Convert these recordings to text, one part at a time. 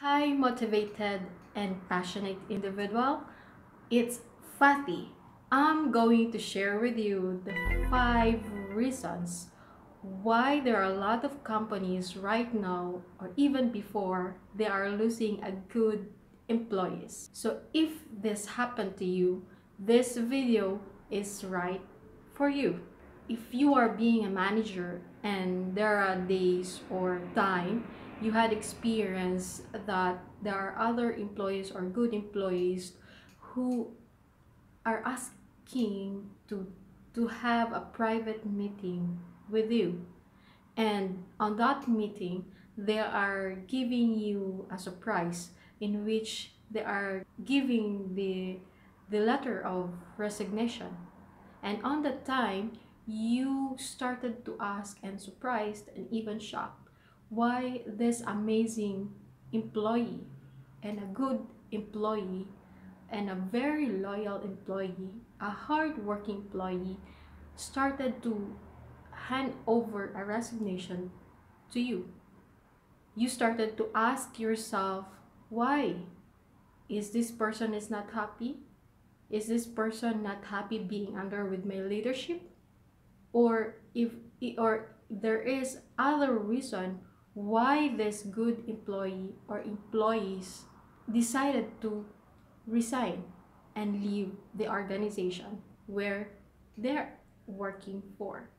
high motivated and passionate individual? It's Fatty. I'm going to share with you the 5 reasons why there are a lot of companies right now or even before they are losing a good employees. So if this happened to you, this video is right for you. If you are being a manager and there are days or time you had experience that there are other employees or good employees who are asking to have a private meeting with you, and on that meeting they are giving you a surprise in which they are giving the letter of resignation, and on that time you started to ask and surprised and even shocked why this amazing employee and a good employee and a very loyal employee, a hard-working employee, started to hand over a resignation to you. You started to ask yourself, why? Is this person is not happy? Is this person not happy being under with my leadership? Or if there is other reason why this good employee or employees decided to resign and leave the organization where they're working for.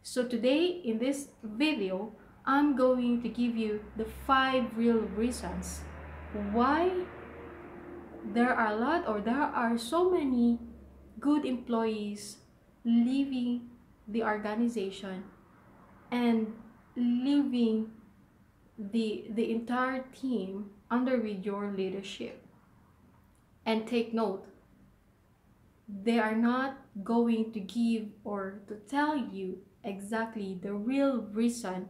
So today in this video, I'm going to give you the 5 real reasons why there are so many good employees leaving the organization and leaving the entire team under with your leadership. And take note, they are not going to give or to tell you exactly the real reason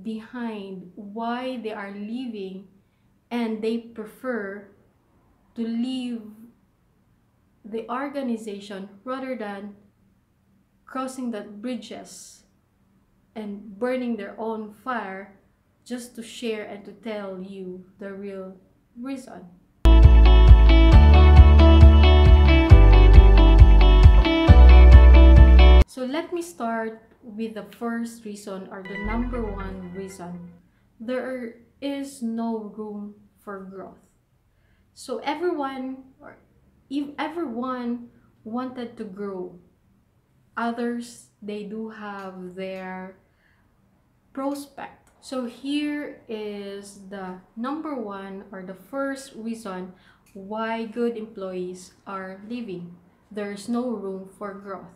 behind why they are leaving, and they prefer to leave the organization rather than crossing the bridges and burning their own fire just to share and to tell you the real reason. So let me start with the first reason, or the number 1 reason. There is no room for growth. So if everyone wanted to grow, others, they do have their prospect. So here is the number 1, or the first reason why good employees are leaving. There's no room for growth.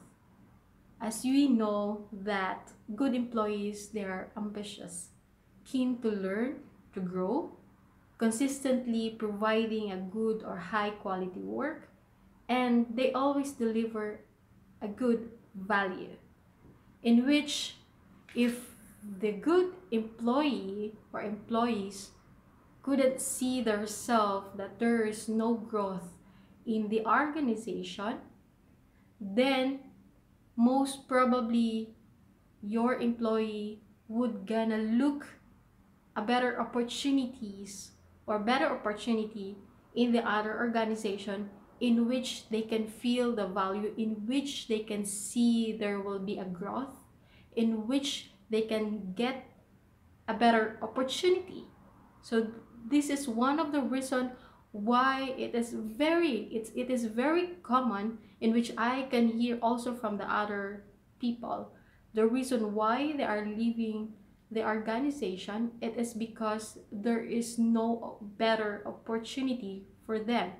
As we know that good employees, they are ambitious, keen to learn, to grow, consistently providing a good or high quality work, and they always deliver a good value, in which if the good employee or employees couldn't see themselves that there is no growth in the organization, then most probably your employee would gonna look a better opportunities or better opportunity in the other organization, in which they can feel the value, in which they can see there will be a growth, in which they can get a better opportunity. So this is one of the reasons why it is very common, in which I can hear also from the other people, the reason why they are leaving the organization. It is because there is no better opportunity for them,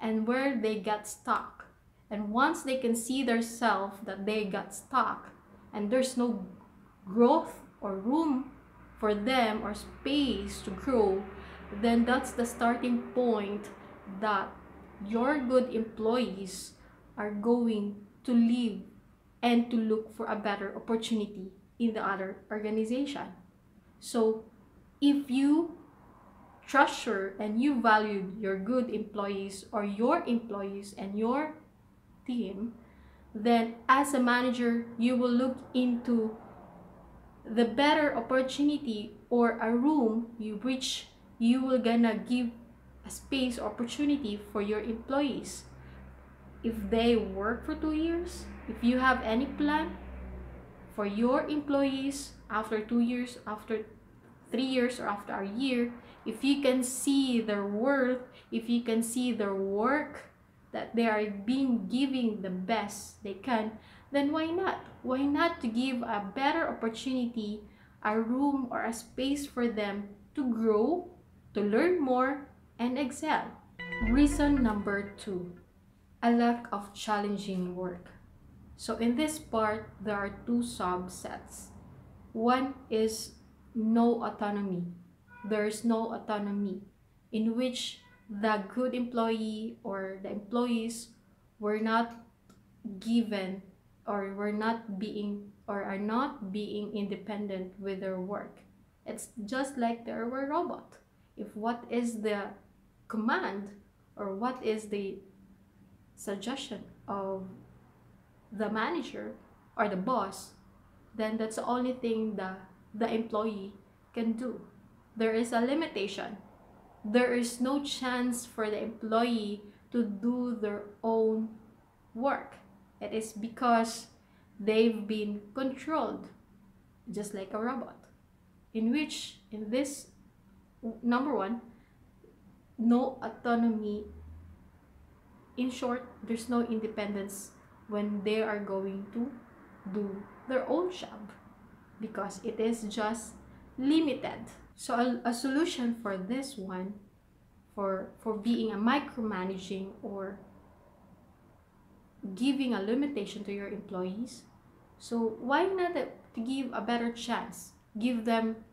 and where they got stuck. And once they can see themselves that they got stuck and there's no growth or room for them or space to grow, then that's the starting point that your good employees are going to leave and to look for a better opportunity in the other organization. So if you treasure and you value your good employees or your employees and your team, then as a manager, you will look into the better opportunity or a room you which you will gonna give a space opportunity for your employees. If they work for 2 years, if you have any plan for your employees after 2 years, after 3 years, or after a year, if you can see their worth, if you can see their work, that they are being giving the best they can, then why not? Why not to give a better opportunity, a room or a space for them to grow, to learn more, and excel? Reason number 2, a lack of challenging work. So in this part, there are two subsets. One is no autonomy. There's no autonomy, in which the good employee or the employees were not given, or were not being, or are not being independent with their work. It's just like they were a robot. If what is the command, or what is the suggestion of the manager or the boss, then that's the only thing the employee can do. There is a limitation. There is no chance for the employee to do their own work. It is because they've been controlled, just like a robot. In which, in this number 1, no autonomy. In short, there's no independence when they are going to do their own job, because it is just limited. So a solution for this one, for being a micromanaging or giving a limitation to your employees, so why not to give a better chance, give them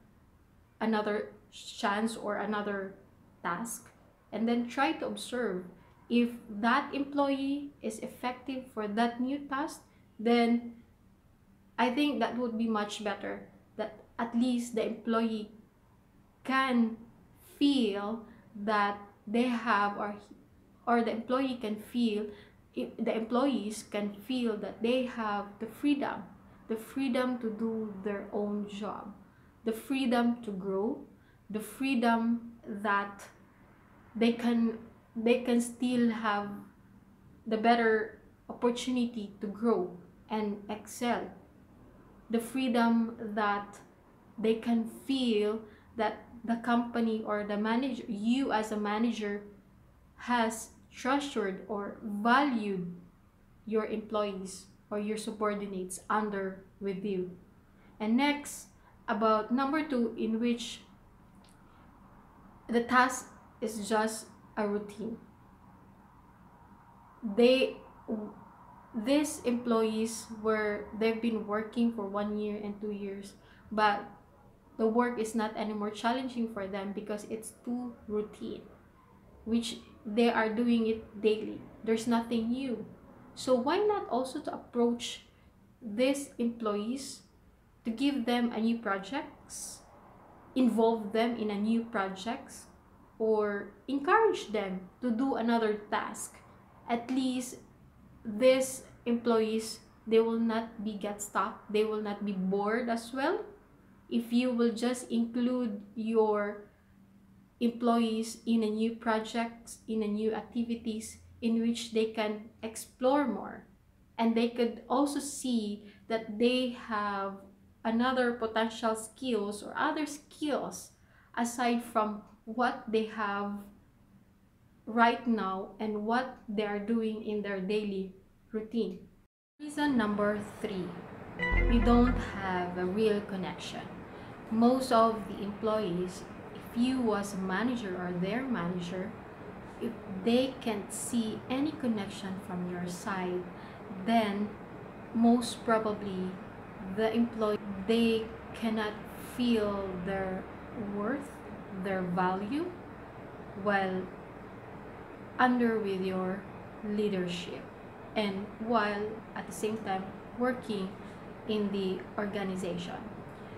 another chance or another task, and then try to observe if that employee is effective for that new task. Then I think that would be much better, that at least the employee can feel that they have, or the employee can feel, if the employees can feel that they have the freedom to do their own job, the freedom to grow, the freedom that they can still have the better opportunity to grow and excel, the freedom that they can feel that the company or the manager, you as a manager, has treasured or valued your employees or your subordinates under with you. And next, about number 2, in which the task is just a routine. These employees they've been working for 1 year and 2 years, but the work is not anymore challenging for them because it's too routine, which they are doing it daily. There's nothing new. So why not also to approach these employees, to give them a new projects, involve them in a new projects, or encourage them to do another task. At least these employees, they will not be get stuck, they will not be bored as well, if you will just include your employees in a new projects, in a new activities in which they can explore more, and they could also see that they have another potential skills or other skills aside from what they have right now and what they are doing in their daily routine. Reason number 3, we don't have a real connection. Most of the employees, if you was a manager or their manager, if they can't see any connection from your side, then most probably the employee, they cannot feel their worth, their value, while under with your leadership, and while at the same time working in the organization.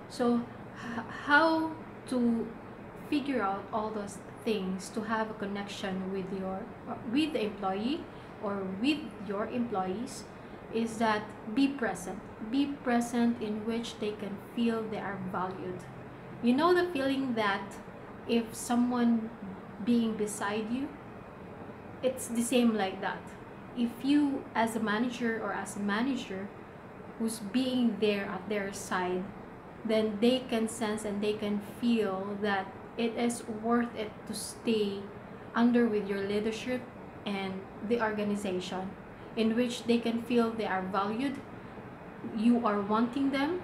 So how to figure out all those things to have a connection with the employee or with your employees is that be present in which they can feel they are valued. You know the feeling that if someone being beside you, it's the same like that. If you as a manager or as a manager who's being there at their side, then they can sense and they can feel that it is worth it to stay under with your leadership and the organization, in which they can feel they are valued, you are wanting them.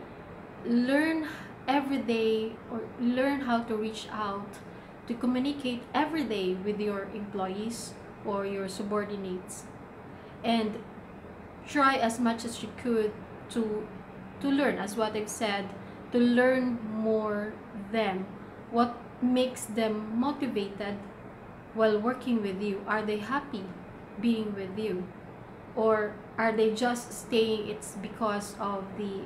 Learn every day, or learn how to reach out to communicate every day with your employees or your subordinates, and try as much as you could to learn, as what I've said, to learn more them. What makes them motivated while working with you? Are they happy being with you, or are they just staying it's because of the,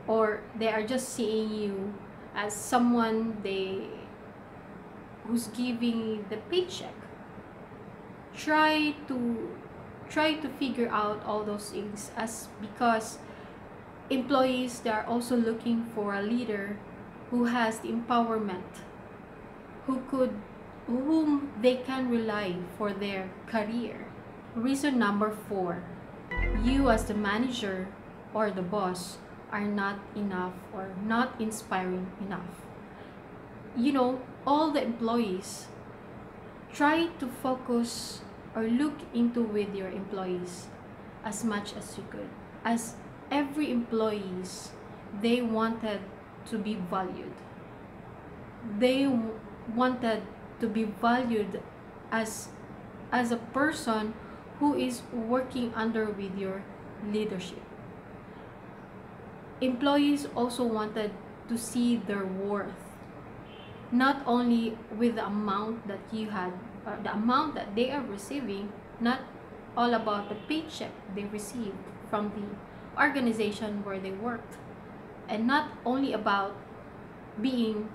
or they are just seeing you as someone who's giving the paycheck? Try to figure out all those things, as because employees, they are also looking for a leader who has the empowerment, whom they can rely for their career. Reason number 4, you as the manager or the boss are not enough or not inspiring enough. All the employees, try to focus or look into with your employees as much as you could, as every employees, they wanted to be valued. They wanted to be valued as a person who is working under with your leadership. Employees also wanted to see their worth, not only with the amount that you had, the amount that they are receiving, not all about the paycheck they received from the organization where they worked, and not only about being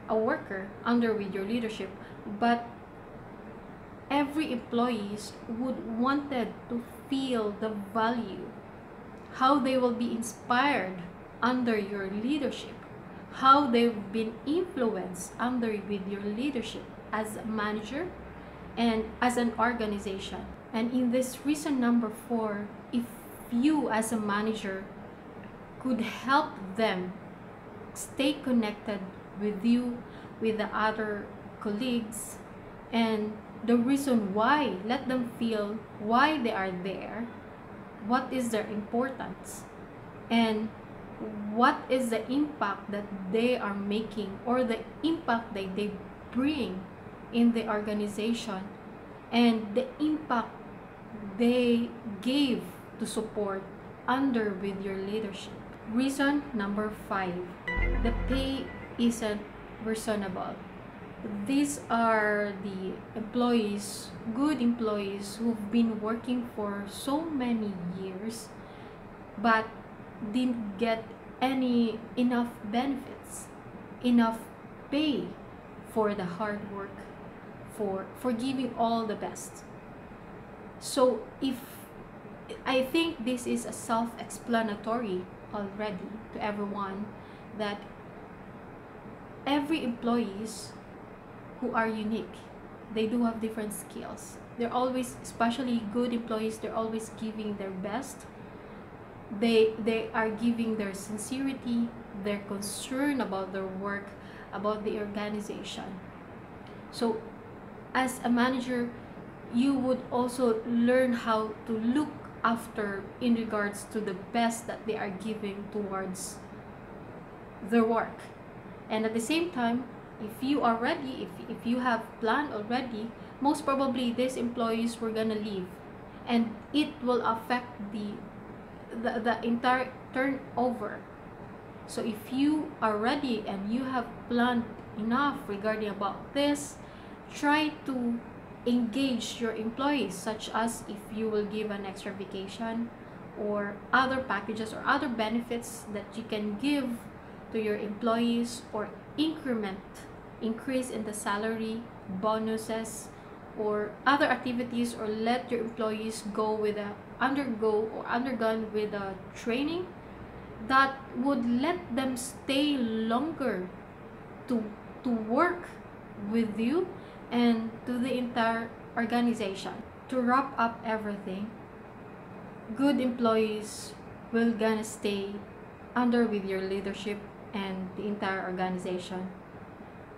a worker under with your leadership, but every employees would wanted to feel the value, how they will be inspired under your leadership, how they've been influenced under with your leadership as a manager and as an organization. And in this reason number 4, if you as a manager could help them stay connected with you, with the other colleagues, and the reason why, let them feel why they are there, what is their importance, and what is the impact that they are making, or the impact that they bring in the organization, and the impact they gave to support under with your leadership. Reason number 5, the pay isn't reasonable. These are the employees, good employees, who've been working for so many years but didn't get enough benefits, enough pay for the hard work, for giving all the best. So I think this is a self-explanatory already to everyone, that every employees who are unique, they do have different skills. They're always, especially good employees, they're always giving their best. They are giving their sincerity, their concern about their work, about the organization. So as a manager, you would also learn how to look after in regards to the best that they are giving towards their work. And at the same time, if you are ready, if you have planned already, most probably these employees were gonna leave, and it will affect the entire turnover. So if you are ready and you have planned enough regarding about this, try to engage your employees, such as if you will give an extra vacation or other packages or other benefits that you can give to your employees, or increase in the salary, bonuses, or other activities, or let your employees undergone with a training that would let them stay longer to to work with you and to the entire organization. To wrap up everything, good employees will gonna stay under with your leadership and the entire organization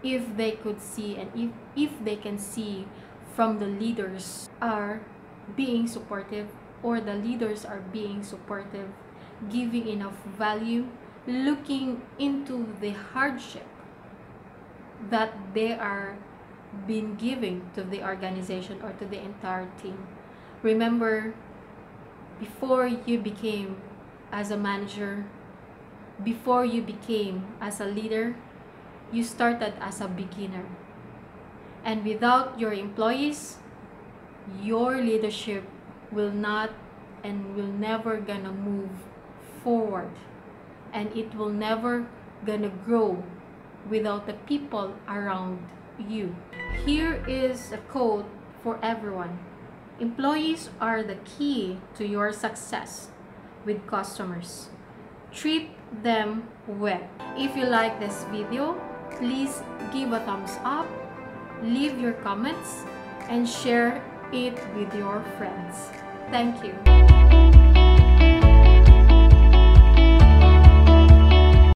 if they could see, and if they can see from the leaders are being supportive, or the leaders are being supportive, giving enough value, looking into the hardship that they are been giving to the organization or to the entire team. Remember, before you became as a manager, before you became as a leader, you started as a beginner. And without your employees, your leadership will not and will never gonna move forward, and it will never gonna grow without the people around you. Here is a quote for everyone: employees are the key to your success with customers. Treat them well. If you like this video, please give a thumbs up, leave your comments, and share it with your friends. Thank you.